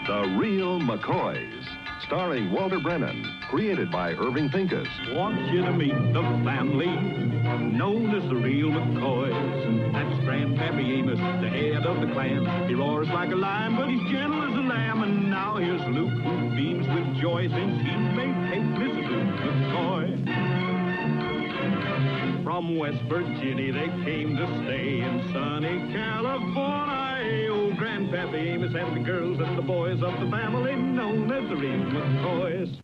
The Real McCoys, starring Walter Brennan, created by Irving Pincus. Want you to meet the family known as the Real McCoys. That's Grandpappy Amos, the head of the clan. He roars like a lion, but he's gentle as a lamb. And now here's Luke, who beams with joy since he made Kate Miss Luke McCoy. From West Virginia they came to stay in sunny California. Oh, Grandpappy Amos and the girls and the boys of the family known as the Real McCoys.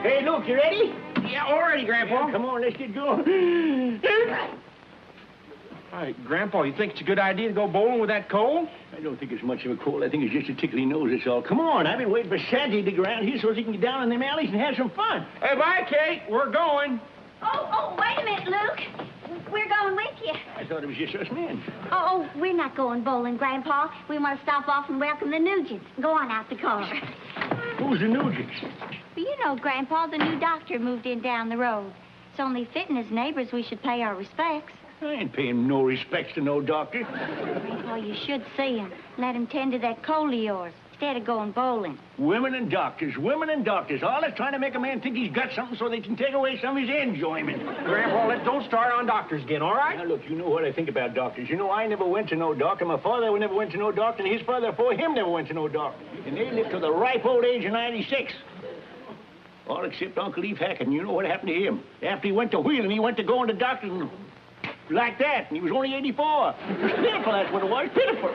Hey, Luke, you ready? Yeah, all ready, Grandpa. Yeah, come on, let's get going. All right, Grandpa, you think it's a good idea to go bowling with that cold? I don't think it's much of a cold. I think it's just a tickly nose, that's all. Come on, I've been waiting for Sandy to go around here so he can get down in them alleys and have some fun. Hey, bye, Kate. We're going. Oh, wait a minute, Luke. We're going with you. I thought it was just us men. Oh, we're not going bowling, Grandpa. We want to stop off and welcome the Nugents. Go on out the car. Who's the Nugents? Well, you know, Grandpa, the new doctor moved in down the road. It's only fitting as neighbors we should pay our respects. I ain't paying no respects to no doctor. Grandpa, you should see him. Let him tend to that cold of yours instead of going bowling. Women and doctors. All that's trying to make a man think he's got something so they can take away some of his enjoyment. Grandpa, don't start on doctors again, all right? Now, look, you know what I think about doctors. You know, I never went to no doctor. My father never went to no doctor, and his father before him never went to no doctor. And they lived to the ripe old age of 96. All except Uncle Eve Hackett, and you know what happened to him. After he went to wheeling, he went to going to doctors and like that, and he was only 84. It was pitiful, that's what it was, pitiful.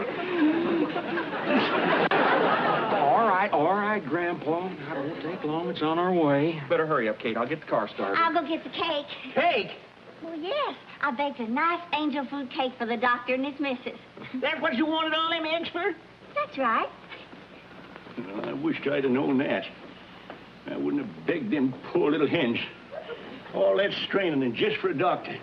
All right, Grandpa. It won't take long. It's on our way. Better hurry up, Kate. I'll get the car started. I'll go get the cake. Cake? Well, yes. I baked a nice angel food cake for the doctor and his missus. That's what you wanted all them eggs for? That's right. Well, I wished I'd have known that. I wouldn't have begged them poor little hens. All that straining and just for a doctor.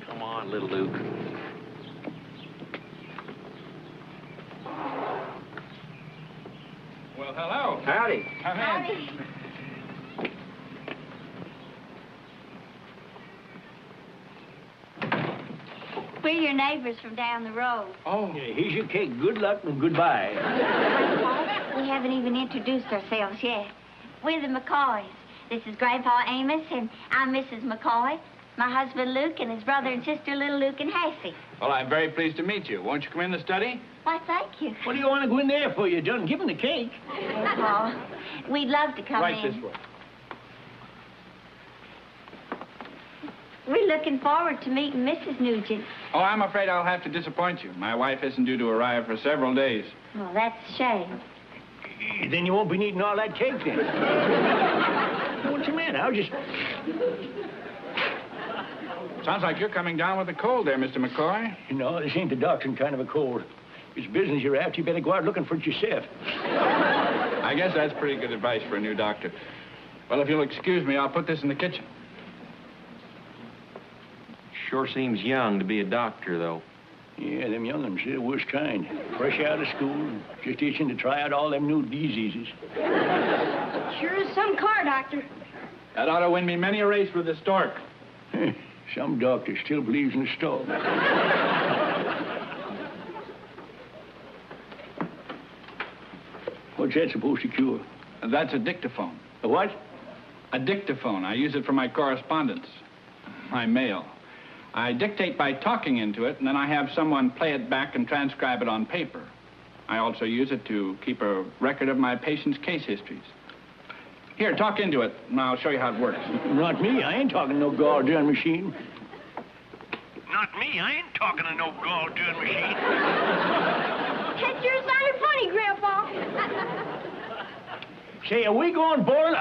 Come on, little Luke. Well, hello. Howdy. Come in. Howdy. We're your neighbors from down the road. Oh. Yeah, here's your cake. Good luck and goodbye. Grandpa, we haven't even introduced ourselves yet. We're the McCoys. This is Grandpa Amos, and I'm Mrs. McCoy. My husband Luke and his brother and sister little Luke and Hassie. Well, I'm very pleased to meet you. Won't you come in the study? Why, thank you. What do you want to go in there for? You done given the cake. Grandpa, we'd love to come Right in. this way. We're looking forward to meeting Mrs. Nugent. Oh, I'm afraid I'll have to disappoint you. My wife isn't due to arrive for several days. Well, that's a shame. Then you won't be needing all that cake then. What's the matter? I'll just... Sounds like you're coming down with a cold there, Mr. McCoy. No, this ain't the doctoring kind of a cold. It's business you're after. You better go out looking for it yourself. I guess that's pretty good advice for a new doctor. Well, if you'll excuse me, I'll put this in the kitchen. Sure seems young to be a doctor, though. Yeah, them young'uns, they're the worst kind. Fresh out of school, just itching to try out all them new diseases. Sure is some car, Doctor. That ought to win me many a race with the stork. Some doctor still believes in the stork. What's that supposed to cure? That's a dictaphone. A what? A dictaphone. I use it for my correspondence, my mail. I dictate by talking into it, and then I have someone play it back and transcribe it on paper. I also use it to keep a record of my patients' case histories. Here, talk into it, and I'll show you how it works. Not me. I ain't talking to no goddamn machine. Not me. I ain't talking to no goddamn machine. That sure sounded funny, Grandpa. Say, are we going bowling?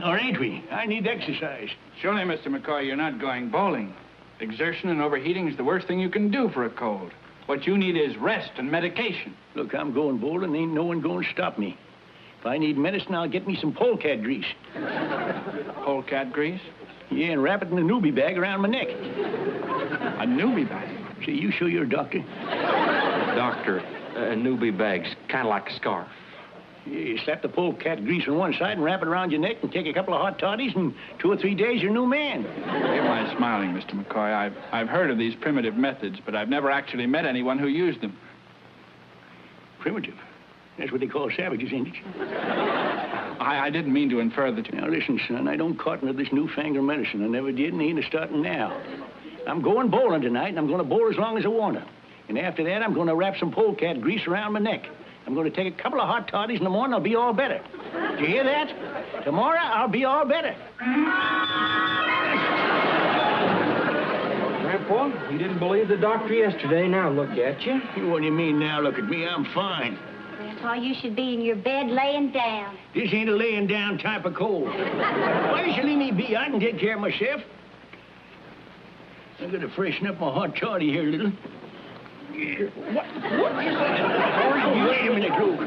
Or ain't we? I need exercise. Surely, Mr. McCoy, you're not going bowling. Exertion and overheating is the worst thing you can do for a cold. What you need is rest and medication. Look, I'm going bowling. Ain't no one going to stop me. If I need medicine, I'll get me some polecat grease. Polecat grease? Yeah, and wrap it in a newbie bag around my neck. A newbie bag? Say, you show you're a doctor. Doctor, a newbie bag's kind of like a scarf. Yeah, you slap the polecat grease on one side and wrap it around your neck and take a couple of hot toddies, and 2 or 3 days, you're a new man. Why am I smiling, Mr. McCoy? I've heard of these primitive methods, but I've never actually met anyone who used them. Primitive? That's what they call savages, ain't it? I didn't mean to infer that you... Now, listen, son, I don't cotton to this newfangled medicine. I never did and ain't starting now. I'm going bowling tonight, and I'm going to bowl as long as I want to. And after that, I'm going to wrap some polecat grease around my neck. I'm going to take a couple of hot toddies in the morning. I'll be all better. Did you hear that? Tomorrow, I'll be all better. Grandpa, you didn't believe the doctor yesterday. Now look at you. What do you mean now? Look at me. I'm fine. Grandpa, you should be in your bed laying down. This ain't a laying down type of cold. Why don't you leave me be? I can take care of myself. I'm going to freshen up my hot toddy here a little. Yeah. What is that? Wait a minute, Luke.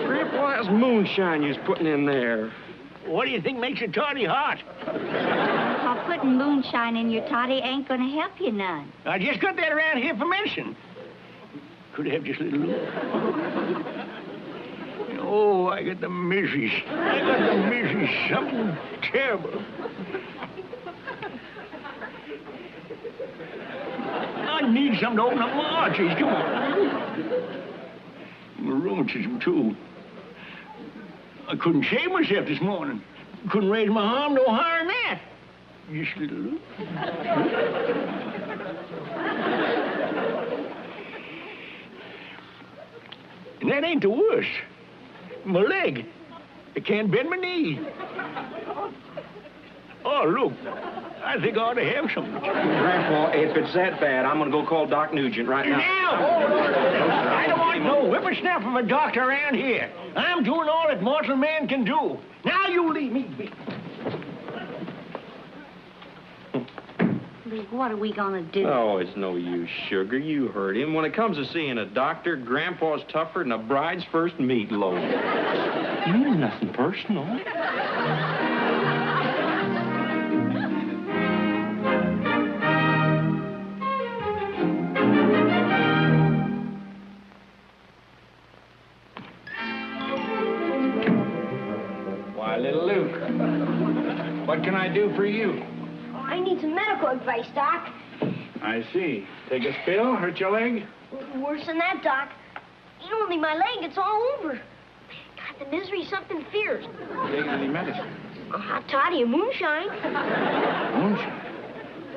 Grandpa, that's moonshine you was putting in there. What do you think makes a toddy hot? Grandpa, putting moonshine in your toddy ain't gonna help you none. I just got that around here for medicine. Could I have just a little Luke? Oh, I got the misses. Something terrible. I need something to open up my arteries. Come on. My rheumatism, too. I couldn't shave myself this morning. Couldn't raise my arm no higher than that. Just a little. And that ain't the worst. My leg. I can't bend my knee. Oh, look. I think I ought to have some. Grandpa, if it's that bad, I'm going to go call Doc Nugent right now. I don't want no whippersnapper of a doctor around here. I'm doing all that mortal man can do. Now you leave me be. Luke, what are we gonna do? Oh, it's no use, sugar. You heard him. When it comes to seeing a doctor, Grandpa's tougher than a bride's first meatloaf. Nothing personal. Why, little Luke, what can I do for you? I need some medical advice, Doc. I see. Take a spill, hurt your leg? Worse than that, Doc. You don't leave my leg, it's all over. God, the misery's something fierce. Taking any medicine? A hot toddy and moonshine. Moonshine?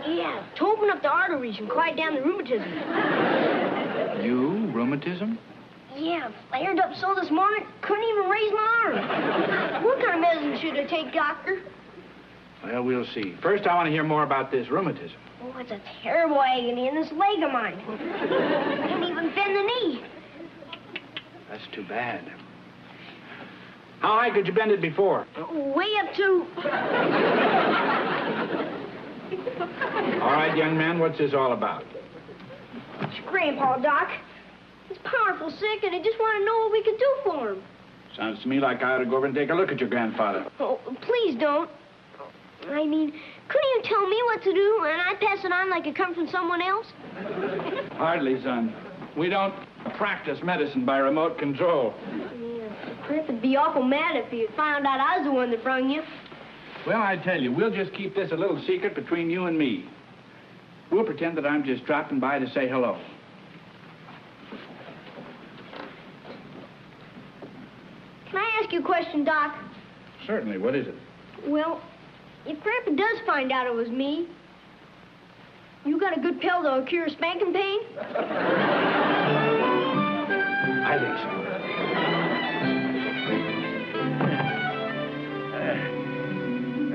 Yeah, to open up the arteries and quiet down the rheumatism. You, rheumatism? Yeah, flared up so this morning, couldn't even raise my arm. What kind of medicine should I take, Doctor? Well, we'll see. First, I want to hear more about this rheumatism. Oh, it's a terrible agony in this leg of mine. I can't even bend the knee. That's too bad. How high could you bend it before? Way up to... All right, young man, what's this all about? It's Grandpa, Doc. He's powerful sick, and I just want to know what we can do for him. Sounds to me like I ought to go over and take a look at your grandfather. Oh, please don't. I mean, couldn't you tell me what to do, and I'd pass it on like it come from someone else? Hardly, son. We don't practice medicine by remote control. Yeah, Grandpa'd be awful mad if he had found out I was the one that brung you. Well, I tell you, we'll just keep this a little secret between you and me. We'll pretend that I'm just dropping by to say hello. Can I ask you a question, Doc? Certainly. What is it? Well, if Grandpa does find out it was me, you got a good pill that'll cure spanking pain? I think so.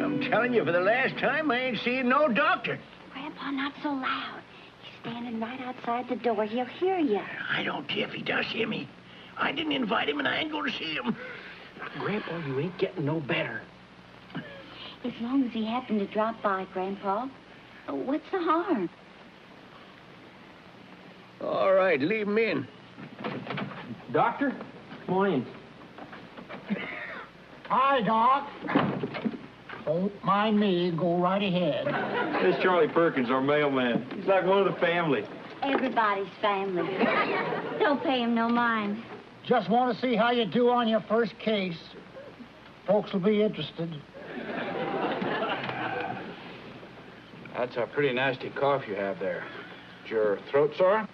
I'm telling you, for the last time, I ain't seeing no doctor. Grandpa, not so loud. He's standing right outside the door. He'll hear you. I don't care if he does hear me. I didn't invite him, and I ain't going to see him. Grandpa, you ain't getting no better. As long as he happened to drop by, Grandpa. Oh, what's the harm? All right, leave him in. Doctor? Morning. Hi, Doc. Don't mind me. Go right ahead. This Charlie Perkins, our mailman. He's like one of the family. Everybody's family. Don't pay him no mind. Just want to see how you do on your first case. Folks will be interested. That's a pretty nasty cough you have there. Is your throat sore?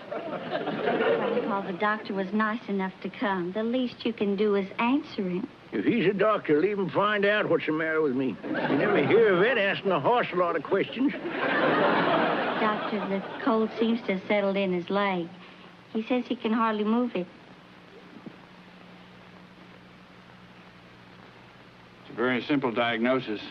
Grandpa, the doctor was nice enough to come. The least you can do is answer him. If he's a doctor, leave him find out what's the matter with me. You never hear of it asking a horse a lot of questions. Doctor, the cold seems to have settled in his leg. He says he can hardly move it. It's a very simple diagnosis.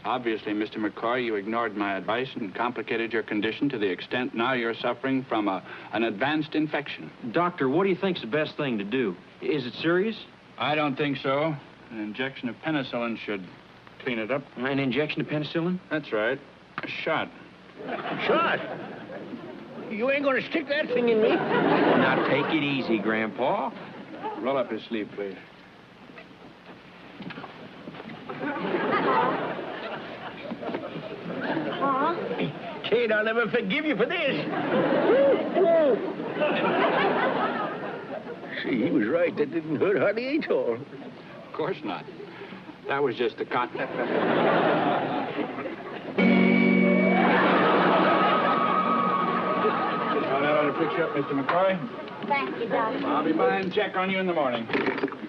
Obviously, Mr. McCoy, you ignored my advice and complicated your condition to the extent now you're suffering from an advanced infection. Doctor, what do you think's the best thing to do? Is it serious? I don't think so. An injection of penicillin should clean it up. An injection of penicillin? That's right. A shot. Shot? You ain't gonna stick that thing in me? Now, take it easy, Grandpa. Roll up his sleeve, please. Kate, I'll never forgive you for this. See, he was right. That didn't hurt hardly at all. Of course not. That was just the cotton. That ought to fix you up, Mr. McCoy. Thank you, Doctor. I'll be by and check on you in the morning.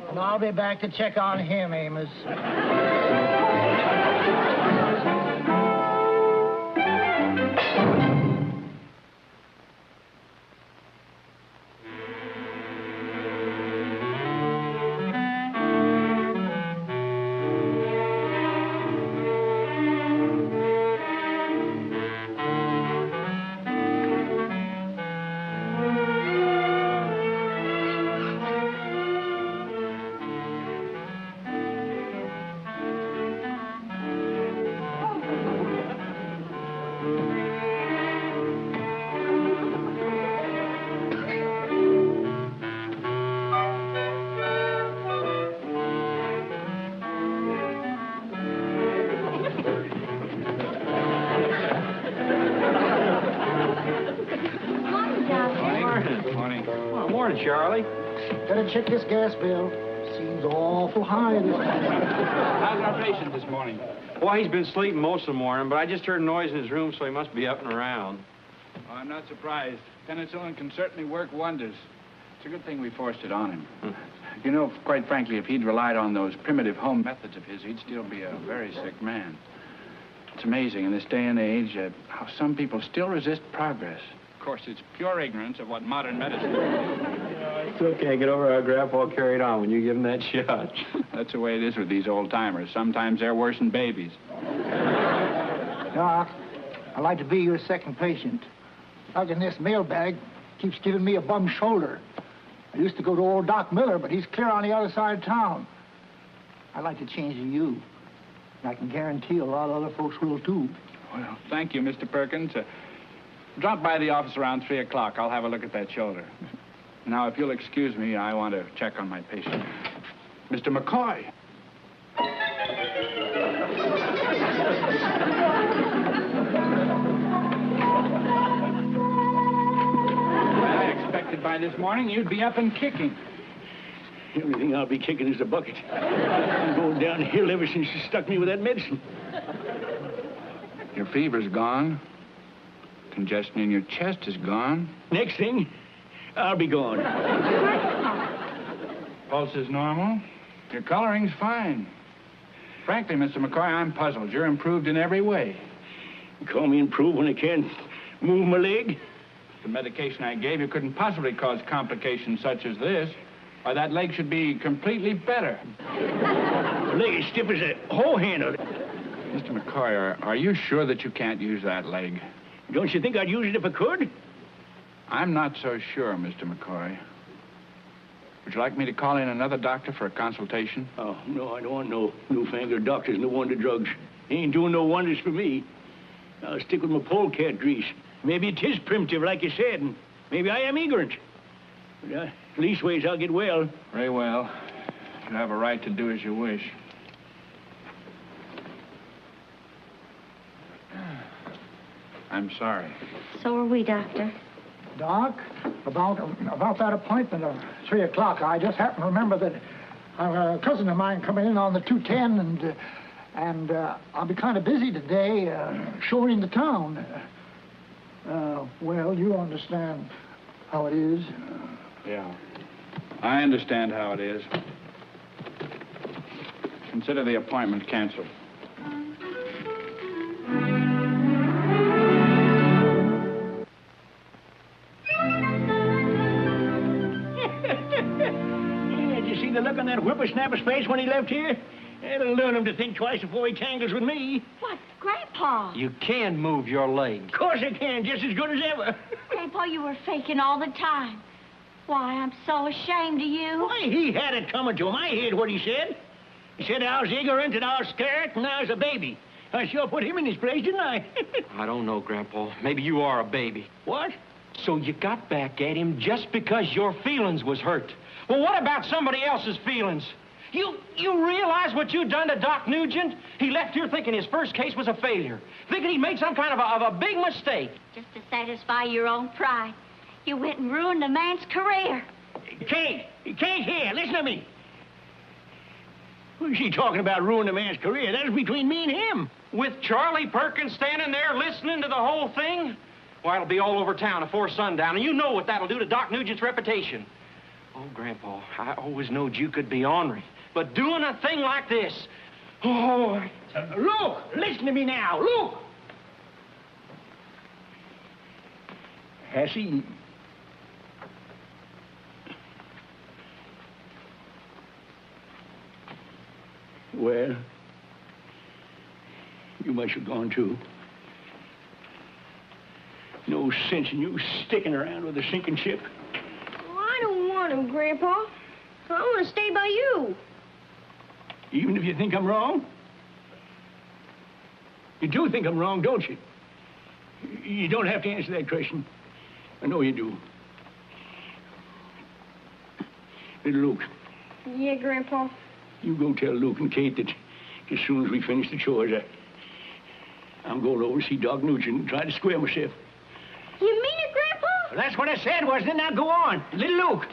And I'll be back to check on him, Amos. Charlie. Better check this gas bill. Seems awful high this morning. How's our patient this morning? Well, he's been sleeping most of the morning, but I just heard a noise in his room, so he must be up and around. Oh, I'm not surprised. Penicillin can certainly work wonders. It's a good thing we forced it on him. You know, quite frankly, if he'd relied on those primitive home methods of his, he'd still be a very sick man. It's amazing in this day and age how some people still resist progress. Of course, it's pure ignorance of what modern medicine is. I still can't get over how Grandpa carried on when you give him that shot. That's the way it is with these old-timers. Sometimes they're worse than babies. Doc, I'd like to be your second patient. Lugging this mailbag keeps giving me a bum shoulder. I used to go to old Doc Miller, but he's clear on the other side of town. I'd like to change to you. And I can guarantee a lot of other folks will, too. Well, thank you, Mr. Perkins. Drop by the office around 3 o'clock. I'll have a look at that shoulder. Now, if you'll excuse me, I want to check on my patient. Mr. McCoy. I expected by this morning you'd be up and kicking. The only thing I'll be kicking is the bucket. I'm going downhill ever since you stuck me with that medicine. Your fever's gone. Congestion in your chest is gone. Next thing, I'll be gone. Pulse is normal. Your coloring's fine. Frankly, Mr. McCoy, I'm puzzled. You're improved in every way. You call me improved when I can't move my leg? The medication I gave you couldn't possibly cause complications such as this. Why, that leg should be completely better. The leg is stiff as a hoe handle. Mr. McCoy, are you sure that you can't use that leg? Don't you think I'd use it if I could? I'm not so sure, Mr. McCoy. Would you like me to call in another doctor for a consultation? Oh, no, I don't want no newfangled doctors, no wonder drugs. They ain't doing no wonders for me. I'll stick with my polecat grease. Maybe it is primitive, like you said, and maybe I am ignorant. But leastways, I'll get well. Very well. You have a right to do as you wish. I'm sorry. So are we, Doctor. Doc, about that appointment of 3 o'clock, I just happen to remember that a cousin of mine coming in on the 2:10, and I'll be kind of busy today showing the town. Well, you understand how it is. Yeah. I understand how it is. Consider the appointment canceled. Did you see the look on that whippersnapper's face when he left here? It'll learn him to think twice before he tangles with me. What, Grandpa? You can move your leg. Of course I can, just as good as ever. Grandpa, you were faking all the time. Why, I'm so ashamed of you. Why, he had it coming to him. I heard what he said. He said I was ignorant and I was scared and I was a baby. I sure put him in his place, didn't I? I don't know, Grandpa. Maybe you are a baby. What? So you got back at him just because your feelings was hurt. Well, what about somebody else's feelings? You realize what you done to Doc Nugent? He left here thinking his first case was a failure, thinking he made some kind of a big mistake. Just to satisfy your own pride. You went and ruined a man's career. Kate here. Listen to me. What is she talking about ruining a man's career? That is between me and him. With Charlie Perkins standing there listening to the whole thing? Well, it'll be all over town before sundown, and you know what that'll do to Doc Nugent's reputation. Oh, Grandpa, I always knowed you could be ornery, but doing a thing like this, oh... Luke, listen to me now, Luke! Hassie... Well, you must have gone too. No sense in you sticking around with a sinking ship. Oh, I don't want him, Grandpa. I want to stay by you. Even if you think I'm wrong? You do think I'm wrong, don't you? You don't have to answer that question. I know you do. Little Luke. Yeah, Grandpa. You go tell Luke and Kate that as soon as we finish the chores, I'm going over to see Doc Nugent and try to square myself. You mean it, Grandpa? Well, that's what I said, wasn't it? Now go on. Little Luke.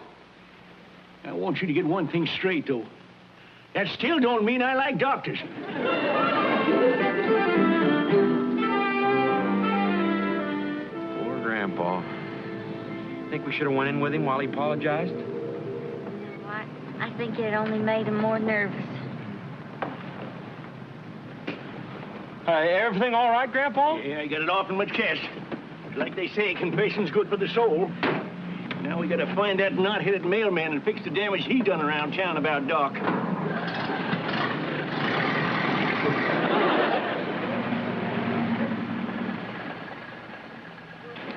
I want you to get one thing straight, though. That still don't mean I like doctors. Poor Grandpa. Think we should have went in with him while he apologized? I think it only made him more nervous. Everything all right, Grandpa? Yeah, I got it off in my chest. Like they say, confession's good for the soul. Now we gotta find that knot-headed mailman and fix the damage he done around town about Doc.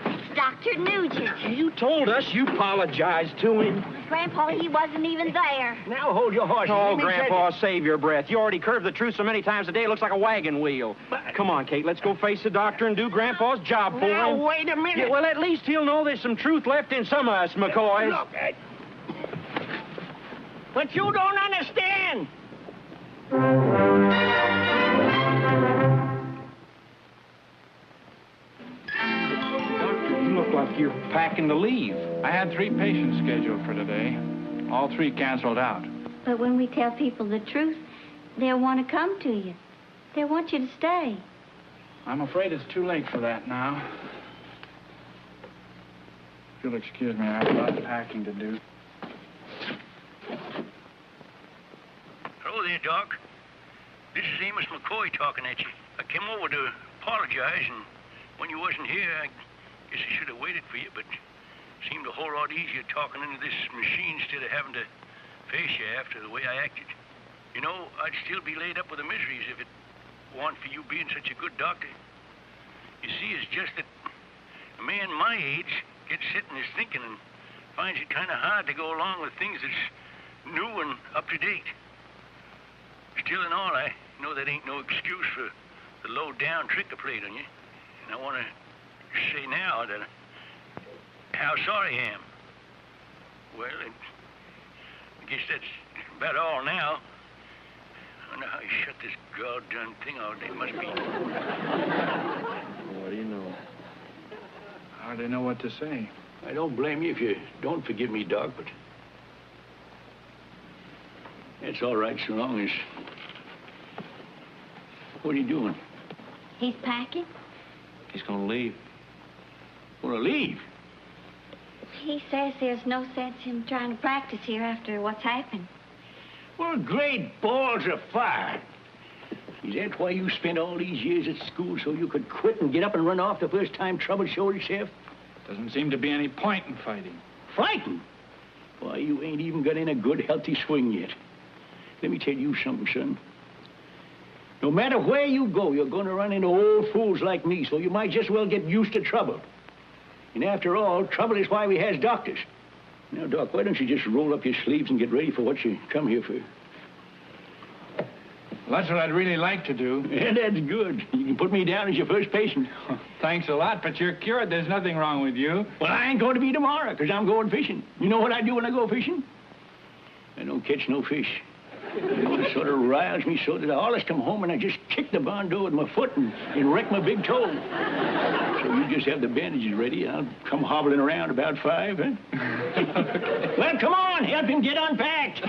It's Dr. Nugent. You told us you apologized to him. Grandpa, he wasn't even there. Now hold your horses. Oh, Let me Grandpa, tell save your breath. You already curved the truth so many times a day, it looks like a wagon wheel. Come on, Kate, let's go face the doctor and do Grandpa's job for Now, him. wait a minute. Yeah, well, at least he'll know there's some truth left in some of us, McCoys. Look, but you don't understand. Doctor, you look like you're packing to leave. I had 3 patients scheduled for today. All 3 canceled out. But when we tell people the truth, they'll want to come to you. They'll want you to stay. I'm afraid it's too late for that now. If you'll excuse me, I have a lot of packing to do. Hello there, Doc. This is Amos McCoy talking at you. I came over to apologize, and when you wasn't here, I guess I should have waited for you, but it seemed a whole lot easier talking into this machine instead of having to face you after the way I acted. You know, I'd still be laid up with the miseries if it weren't for you being such a good doctor. You see, it's just that a man my age gets set in his thinking and finds it kind of hard to go along with things that's new and up to date. Still in all, I know that ain't no excuse for the low-down trick I played on you. And I want to say now that how sorry I am. Well, I guess that's about all now. I wonder how he shut this goddamn thing out. It must be... What do you know? Hardly know what to say. I don't blame you if you don't forgive me, Doc, but... It's all right so long as... What are you doing? He's packing. He's gonna leave. Want to leave? He says there's no sense in trying to practice here after what's happened. Well, great balls of fire. Is that why you spent all these years at school, so you could quit and get up and run off the first time trouble showed itself? Doesn't seem to be any point in fighting. Fighting? Why, you ain't even got in a good, healthy swing yet. Let me tell you something, son. No matter where you go, you're going to run into old fools like me, so you might just well get used to trouble. And after all, trouble is why we has doctors. Now, Doc, why don't you just roll up your sleeves and get ready for what you come here for? Well, that's what I'd really like to do. Yeah, that's good. You can put me down as your first patient. Thanks a lot, but you're cured. There's nothing wrong with you. Well, I ain't going to be tomorrow, because I'm going fishing. You know what I do when I go fishing? I don't catch no fish. It sort of riles me so that I always come home and I just kick the barn door with my foot and wreck my big toe. So you just have the bandages ready. I'll come hobbling around about 5, huh? Well, come on, help him get unpacked.